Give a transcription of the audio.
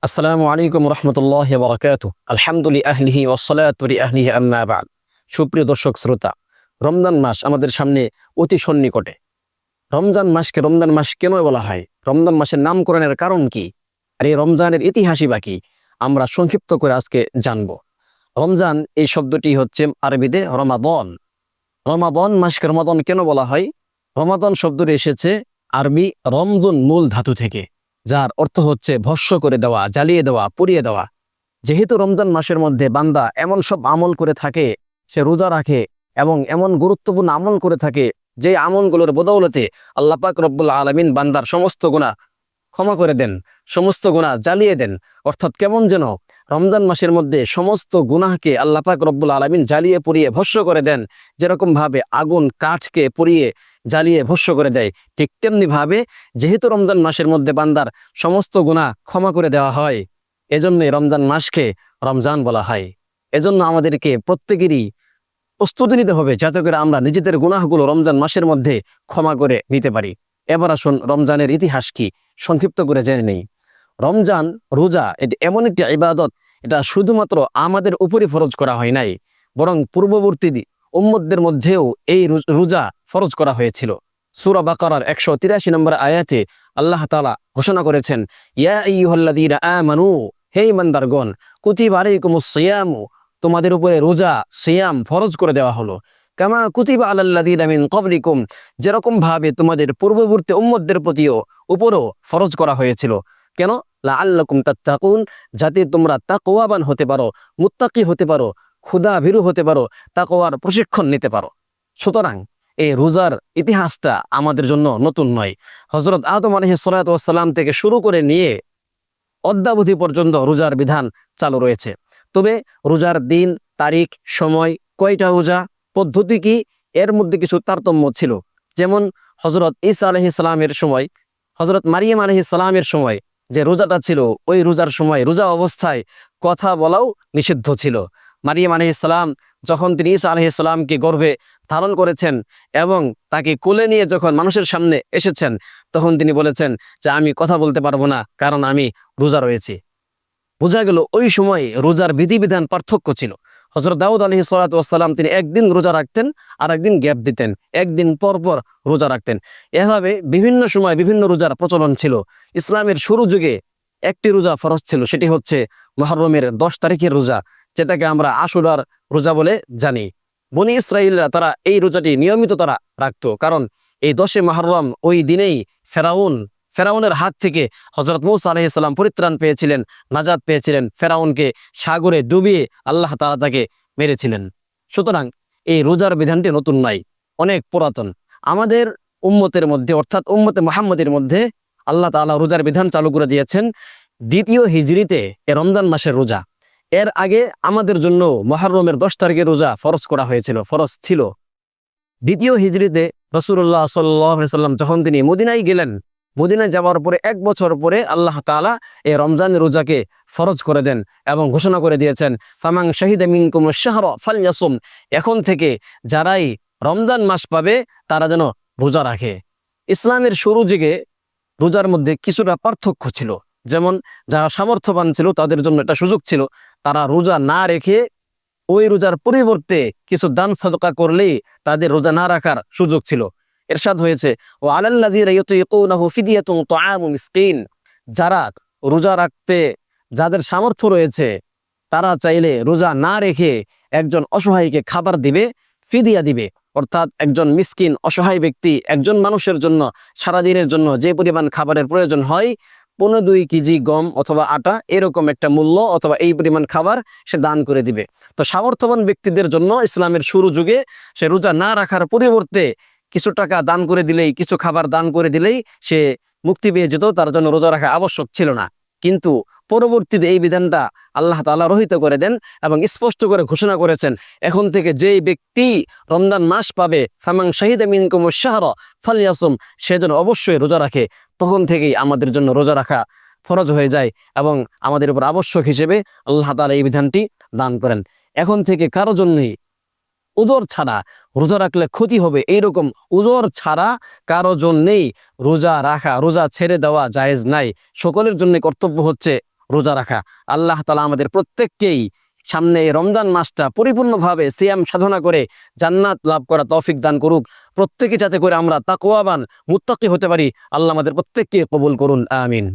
আসসালামু আলাইকুম রহমতুল্লাহি ওয়া বারাকাতুহু। আলহামদুলিল্লাহি আহলিহি ওয়াসসালাতু লিআহলিহি আম্মা বা'দ। সুপ্রিয় দর্শক শ্রোতা, রমজান মাস আমাদের সামনে অতি সন্নিকটে। রমজান মাসকে রমজান মাস কেন বলা হয়? রমজান মাসের নামকরণের কারণ কি? আর এই রমজানের ইতিহাসই বা কি? আমরা সংক্ষিপ্ত করে আজকে জানব। রমজান এই শব্দটি হচ্ছে আরবিতে রমাদান। রমাদান মাসকে রমাদান কেন বলা হয়? রমাদান শব্দটি এসেছে আরবি রমজুন মূল ধাতু থেকে, যার অর্থ হচ্ছে ভস্য করে দেওয়া, জ্বালিয়ে দেওয়া, পুড়িয়ে দেওয়া। যেহেতু রমজান মাসের মধ্যে বান্দা এমন সব আমল করে থাকে, সে রোজা রাখে এবং এমন গুরুত্বপূর্ণ আমল করে থাকে, যে আমলগুলোর বদৌলতে আল্লাহ পাক রব্বুল আলামিন বান্দার সমস্ত গুনাহ ক্ষমা করে দেন, সমস্ত গুনাহ জ্বালিয়ে দেন। অর্থাৎ কেমন যেন রমজান মাসের মধ্যে সমস্ত গুনাহকে আল্লাহ পাক রব্বুল আলামিন জ্বালিয়ে পুড়িয়ে ভস্য করে দেন। যেরকম ভাবে আগুন কাঠকে পুড়িয়ে জ্বালিয়ে ভস্য করে দেয়, ঠিক তেমনি ভাবে যেহেতু রমজান মাসের মধ্যে বান্দার সমস্ত গুনাহ ক্ষমা করে দেওয়া হয়, এজন্যই রমজান মাসকে রমজান বলা হয়। এজন্য আমাদেরকে প্রত্যেকেরই প্রস্তুতি নিতে হবে, যাতে করে আমরা নিজেদের গুনাহগুলো রমজান মাসের মধ্যে ক্ষমা করে নিতে পারি। এবার আসুন রমজানের ইতিহাস কি সংক্ষিপ্ত করে জেনে নেই। রমজান রোজা এটি এমন একটি ইবাদত, এটা শুধুমাত্র আমাদের উপরই ফরজ করা হয় নাই, বরং পূর্ববর্তী উম্মতদের মধ্যেও এই রোজা ফরজ করা হয়েছিল। সূরা বাকারার 183 নম্বর আয়াতে আল্লাহ তাআলা ঘোষণা করেছেন, ইয়া আইয়ুহাল্লাযীনা আমানু, হে ঈমানদারগণ, কুতিবা আলাইকুমুস সিয়ামু, তোমাদের উপরে রোজা সিয়াম ফরজ করে দেওয়া হলো, কামা কুতিবা আলাল্লাযীনা মিন ক্বাবলিকুম, যেরকম ভাবে তোমাদের পূর্ববর্তী উম্মতদের প্রতিও উপরও ফরজ করা হয়েছিল। কেন? লাআল্লাকুম তাত্তাকুন, যাতে তোমরা তাকওয়াবান হতে পারো, মুত্তাকি হতে পারো, ক্ষুধা ভীরু হতে পারো, তাকওয়ার প্রশিক্ষণ নিতে পারো। সুতরাং এই রোজার ইতিহাসটা আমাদের জন্য নতুন নয়। হযরত আদম আলাইহিস সালাতু ওয়াস সালাম থেকে শুরু করে নিয়ে অদ্যাবধি পর্যন্ত রোজার বিধান চালু রয়েছে। তবে রোজার দিন, তারিখ, সময়, কয়টা রোজা, পদ্ধতি কি, এর মধ্যে কিছু তারতম্য ছিল। যেমন হযরত ঈসা আলাইহিস সালামের সময়, হযরত মারিয়াম আলাইহিস সালামের সময় যে রোজাটা ছিল, ওই রোজার সময় রোজা অবস্থায় কথা বলাও নিষিদ্ধ ছিল। মারিয়াম আলাইহিস সালাম যখন তিনি ঈসা আলাইহিস সালামকে গর্ভে ধারণ করেছেন এবং তাকে কোলে নিয়ে যখন মানুষের সামনে এসেছেন, তখন তিনি বলেছেন যে আমি কথা বলতে পারবো না, কারণ আমি রোজা রয়েছি। বোঝা গেল ওই সময় রোজার বিধিবিধান পার্থক্য ছিল। হযরত দাউদ আলাইহিস সালাতু ওয়াস সালাম তিনি একদিন রোজা রাখতেন, আর একদিন গ্যাপ দিতেন, একদিন পর পর রোজা রাখতেন। এভাবে বিভিন্ন সময় বিভিন্ন রোজার প্রচলন ছিল। ইসলামের শুরু যুগে একটি রোজা ফরজ ছিল, সেটি হচ্ছে মুহররমের 10 তারিখের রোজা, যেটাকে আমরা আশুরার রোজা বলে জানি। বনী ইসরাঈলরা তারা এই রোজাটি নিয়মিত তারা রাখতো, কারণ এই 10 মুহররম ওই দিনেই ফেরাউনের হাত থেকে হযরত মূসা আলাইহিস সালাম পরিত্রাণ পেয়েছিলেন, নাজাত পেয়েছিলেন। ফেরাউনকে সাগরে ডুবিয়ে আল্লাহ তাআলা তাকে মেরেছিলেন। সুতরাং এই রোজার বিধানটি নতুন নয়, অনেক পুরাতন। আমাদের উম্মতের মধ্যে, অর্থাৎ উম্মতে মুহাম্মদের মধ্যে আল্লাহ তাআলা রোজার বিধান চালু করে দিয়েছেন 2য় হিজরিতে, এ রমজান মাসের রোজা। এর আগে আমাদের জন্য মুহররমের 10 তারিখের রোজা ফরজ করা হয়েছিল, ফরজ ছিল। 2য় হিজরিতে রাসূলুল্লাহ সাল্লাল্লাহু আলাইহি ওয়াসাল্লাম যখন তিনি মদিনায় গেলেন, মদিনায় যাওয়ার পরে 1 বছর পরে আল্লাহ তাআলা এই রমজান রোজাকে ফরজ করে দেন এবং ঘোষণা করে দিয়েছেন, ফামান শাহিদা মিনকুমুশ শাহরা ফালইয়াসুম, এখন থেকে যারাই রমজান মাস পাবে তারা যেন রোজা রাখে। ইসলামের শুরু যুগে রোজার মধ্যে কিছুটা পার্থক্য ছিল। যেমন যারা সামর্থ্যবান ছিল তাদের জন্য এটা সুযোগ ছিল, তারা রোজা না রেখে ওই রোজার পরিবর্তে কিছু দান সাদকা করলেই তাদের রোজা না রাখার সুযোগ ছিল। ইরশাদ হয়েছে, ও আলাল্লাযীনা ইউতীকুনাহু ফিদিয়াতুন তুআমু মিসকিন, যারা রোজা রাখতে যাদের সামর্থ্য রয়েছে তারা চাইলে রোজা না রেখে একজন অসহায়কে খাবার দিবে, ফিদিয়া দিবে। অর্থাৎ একজন মিসকিন অসহায় ব্যক্তি, একজন মানুষের জন্য সারাদিনের জন্য যে পরিমাণ খাবারের প্রয়োজন হয়, 15-2 কেজি গম অথবা আটা, এরকম একটা মূল্য অথবা এই পরিমাণ খাবার সে দান করে দিবে। তো সামর্থ্যবান ব্যক্তিদের জন্য ইসলামের শুরু যুগে সে রোজা না রাখার পরিবর্তে কিছু টাকা দান করে দিলেই, কিছু খাবার দান করে দিলেই সে মুক্তি পেয়ে যেত, তার জন্য রোজা রাখা আবশ্যক ছিল না। কিন্তু পরবর্তীতে এই বিধানটা আল্লাহ তাআলা রহিত করে দেন এবং স্পষ্ট করে ঘোষণা করেছেন, এখন থেকে যেই ব্যক্তি রমজান মাস পাবে, ফামান শাহিদা মিনকুমুশ শাহরা ফালইয়াসুম, সে যেন অবশ্যই রোজা রাখে। তখন থেকেই আমাদের জন্য রোজা রাখা ফরজ হয়ে যায় এবং আমাদের উপর আবশ্যক হিসেবে আল্লাহ তাআলা এই বিধানটি দান করেন। এখন থেকে কারো জন্যই উযর ছাড়া রোজা রাখলে ক্ষতি হবে, এইরকম উযর ছাড়া কারো জন্যেই রোজা রাখা, রোজা ছেড়ে দেওয়া জায়েজ নাই। সকলের জন্য কর্তব্য হচ্ছে রোজা রাখা। আল্লাহ তাআলা আমাদের প্রত্যেককেই সামনে এই রমজান মাসটা পরিপূর্ণভাবে সিয়াম সাধনা করে জান্নাত লাভ করা তৌফিক দান করুক। প্রত্যেকে যাতে করে আমরা তাকওয়াবান মুত্তাকি হতে পারি, আল্লাহ আমাদের প্রত্যেককে কবুল করুন, আমিন।